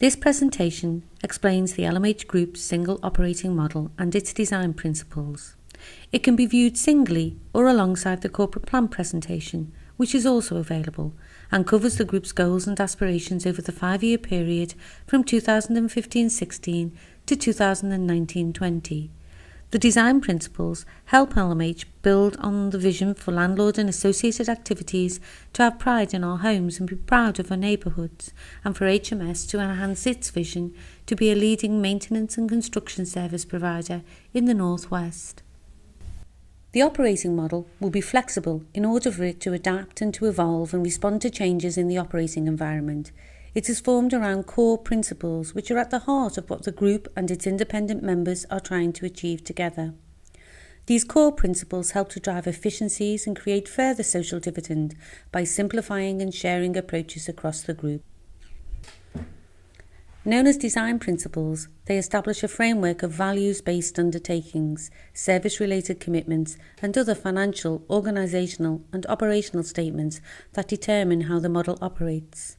This presentation explains the LMH Group's single operating model and its design principles. It can be viewed singly or alongside the corporate plan presentation, which is also available, and covers the group's goals and aspirations over the 5-year period from 2015-16 to 2019-20. The design principles help LMH build on the vision for landlord and associated activities to have pride in our homes and be proud of our neighbourhoods, and for HMS to enhance its vision to be a leading maintenance and construction service provider in the North West. The operating model will be flexible in order for it to adapt and to evolve and respond to changes in the operating environment. It is formed around core principles which are at the heart of what the group and its independent members are trying to achieve together. These core principles help to drive efficiencies and create further social dividend by simplifying and sharing approaches across the group. Known as design principles, they establish a framework of values-based undertakings, service-related commitments, and other financial, organisational and operational statements that determine how the model operates.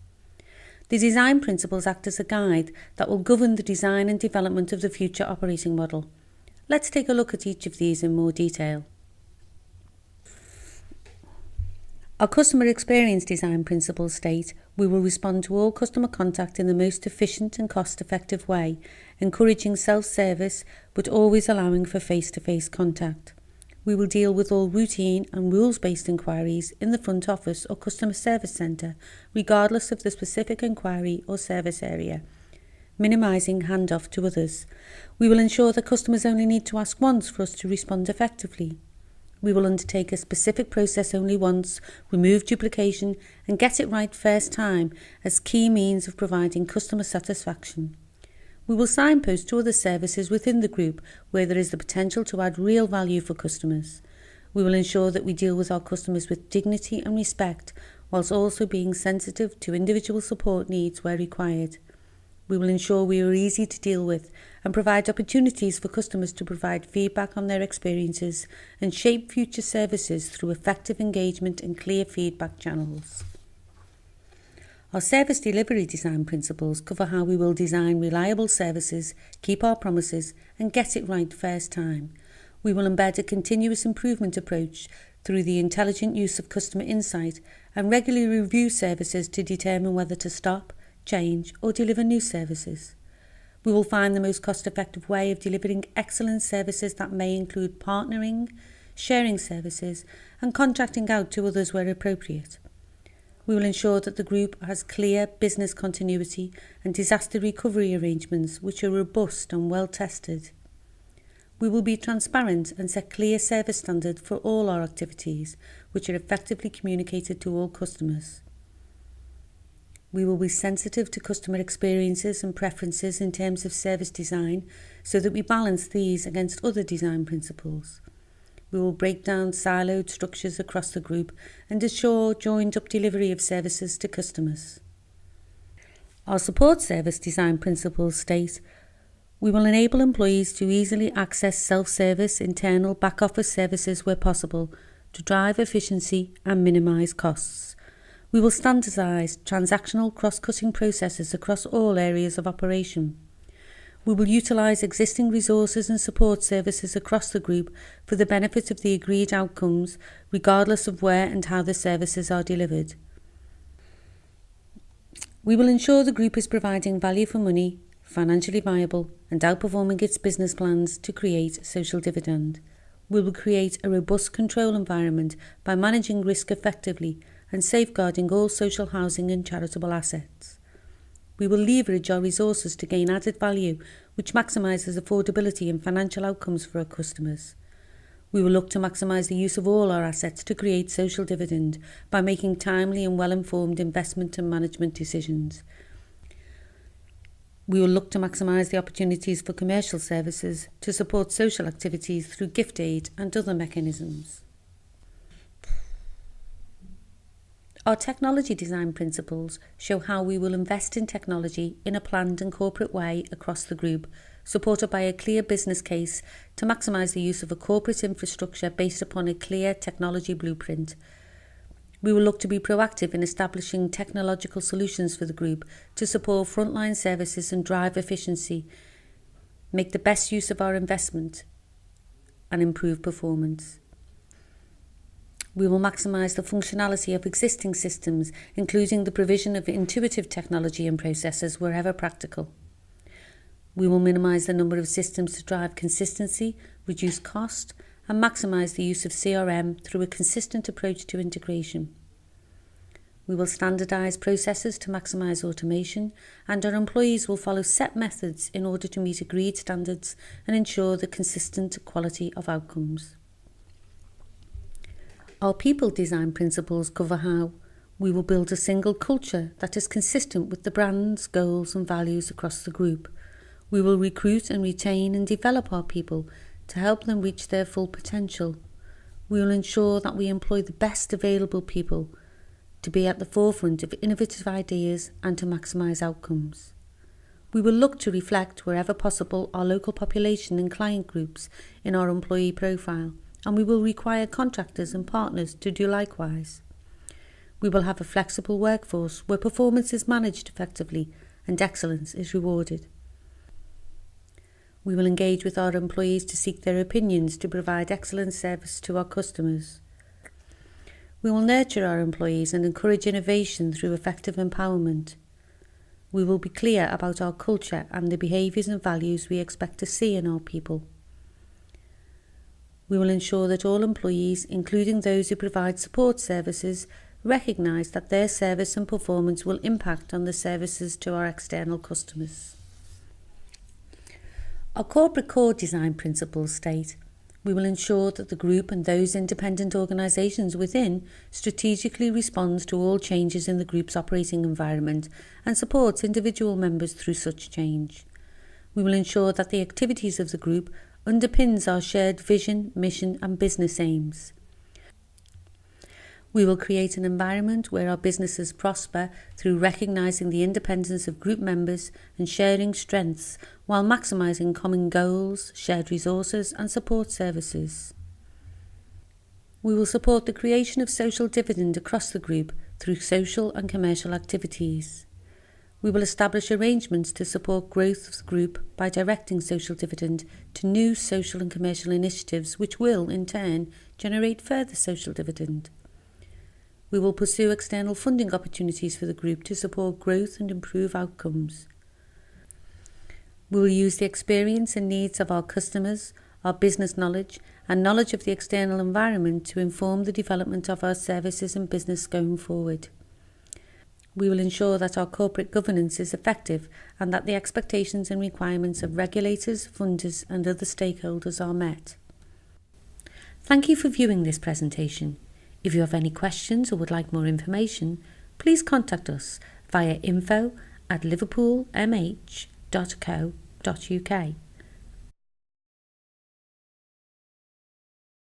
The design principles act as a guide that will govern the design and development of the future operating model. Let's take a look at each of these in more detail. Our customer experience design principles state we will respond to all customer contact in the most efficient and cost-effective way, encouraging self-service but always allowing for face-to-face contact. We will deal with all routine and rules-based inquiries in the front office or customer service centre, regardless of the specific inquiry or service area, minimising handoff to others. We will ensure that customers only need to ask once for us to respond effectively. We will undertake a specific process only once, remove duplication and get it right first time as key means of providing customer satisfaction. We will signpost to other services within the group where there is the potential to add real value for customers. We will ensure that we deal with our customers with dignity and respect, whilst also being sensitive to individual support needs where required. We will ensure we are easy to deal with and provide opportunities for customers to provide feedback on their experiences and shape future services through effective engagement and clear feedback channels. Our service delivery design principles cover how we will design reliable services, keep our promises and get it right first time. We will embed a continuous improvement approach through the intelligent use of customer insight and regularly review services to determine whether to stop, change or deliver new services. We will find the most cost-effective way of delivering excellent services that may include partnering, sharing services and contracting out to others where appropriate. We will ensure that the group has clear business continuity and disaster recovery arrangements which are robust and well tested. We will be transparent and set clear service standards for all our activities which are effectively communicated to all customers. We will be sensitive to customer experiences and preferences in terms of service design so that we balance these against other design principles. We will break down siloed structures across the group and ensure joined-up delivery of services to customers. Our support service design principles state we will enable employees to easily access self-service internal back-office services where possible to drive efficiency and minimise costs. We will standardise transactional cross-cutting processes across all areas of operation. We will utilise existing resources and support services across the group for the benefit of the agreed outcomes, regardless of where and how the services are delivered. We will ensure the group is providing value for money, financially viable and outperforming its business plans to create social dividend. We will create a robust control environment by managing risk effectively and safeguarding all social housing and charitable assets. We will leverage our resources to gain added value, which maximises affordability and financial outcomes for our customers. We will look to maximise the use of all our assets to create social dividend by making timely and well-informed investment and management decisions. We will look to maximise the opportunities for commercial services to support social activities through gift aid and other mechanisms. Our technology design principles show how we will invest in technology in a planned and corporate way across the group, supported by a clear business case to maximise the use of a corporate infrastructure based upon a clear technology blueprint. We will look to be proactive in establishing technological solutions for the group to support frontline services and drive efficiency, make the best use of our investment and improve performance. We will maximise the functionality of existing systems, including the provision of intuitive technology and processes wherever practical. We will minimise the number of systems to drive consistency, reduce cost, and maximise the use of CRM through a consistent approach to integration. We will standardise processes to maximise automation, and our employees will follow set methods in order to meet agreed standards and ensure the consistent quality of outcomes. Our people design principles cover how we will build a single culture that is consistent with the brand's goals and values across the group. We will recruit and retain and develop our people to help them reach their full potential. We will ensure that we employ the best available people to be at the forefront of innovative ideas and to maximise outcomes. We will look to reflect wherever possible our local population and client groups in our employee profile, and we will require contractors and partners to do likewise. We will have a flexible workforce where performance is managed effectively and excellence is rewarded. We will engage with our employees to seek their opinions to provide excellent service to our customers. We will nurture our employees and encourage innovation through effective empowerment. We will be clear about our culture and the behaviours and values we expect to see in our people. We will ensure that all employees, including those who provide support services, recognise that their service and performance will impact on the services to our external customers. Our corporate core design principles state, we will ensure that the group and those independent organisations within strategically respond to all changes in the group's operating environment and supports individual members through such change. We will ensure that the activities of the group underpins our shared vision, mission and business aims. We will create an environment where our businesses prosper through recognising the independence of group members and sharing strengths while maximising common goals, shared resources and support services. We will support the creation of social dividend across the group through social and commercial activities. We will establish arrangements to support growth of the group by directing social dividend to new social and commercial initiatives which will, in turn, generate further social dividend. We will pursue external funding opportunities for the group to support growth and improve outcomes. We will use the experience and needs of our customers, our business knowledge and knowledge of the external environment to inform the development of our services and business going forward. We will ensure that our corporate governance is effective and that the expectations and requirements of regulators, funders and other stakeholders are met. Thank you for viewing this presentation. If you have any questions or would like more information, please contact us via info@liverpoolmh.co.uk.